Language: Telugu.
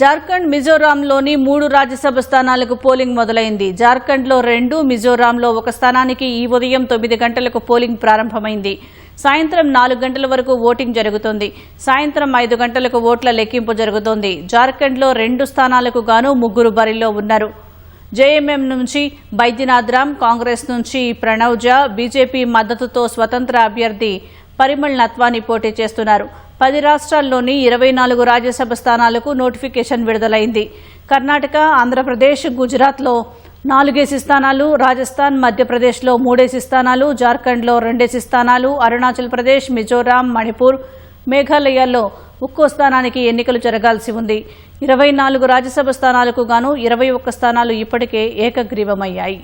జార్ఖండ్ మిజోరాంలోని 3 రాజ్యసభ స్థానాలకు పోలింగ్ మొదలైంది. జార్ఖండ్లో 2, మిజోరాంలో 1 స్థానానికి ఈ ఉదయం 9 గంటలకు పోలింగ్ ప్రారంభమైంది. సాయంత్రం 4 గంటల వరకు ఓటింగ్ జరుగుతోంది. సాయంత్రం 5 గంటలకు ఓట్ల లెక్కింపు జరుగుతోంది. జార్ఖండ్లో 2 స్థానాలకు గాను 3 బరిలో ఉన్నారు. జేఎంఎం నుంచి బైద్యనాథ్ రామ్, కాంగ్రెస్ నుంచి ప్రణవ్ ఝా, బీజేపీ మద్దతుతో స్వతంత్ర అభ్యర్థి పరిమళ్ నత్వాని పోటీ చేస్తున్నారు. 10 రాష్ట్రాల్లోని 24 రాజ్యసభ స్థానాలకు నోటిఫికేషన్ విడుదలైంది. కర్ణాటక, ఆంధ్రప్రదేశ్, గుజరాత్లో 4 స్థానాలు, రాజస్థాన్, మధ్యప్రదేశ్లో 3 స్థానాలు, జార్ఖండ్లో 2 స్థానాలు, అరుణాచల్ ప్రదేశ్, మిజోరాం, మణిపూర్, మేఘాలయల్లో 1 స్థానానికి ఎన్నికలు జరగాల్సి ఉంది. 24 రాజ్యసభ స్థానాలకు గాను 21 స్థానాలు ఇప్పటికే ఏకగ్రీవమయ్యాయి.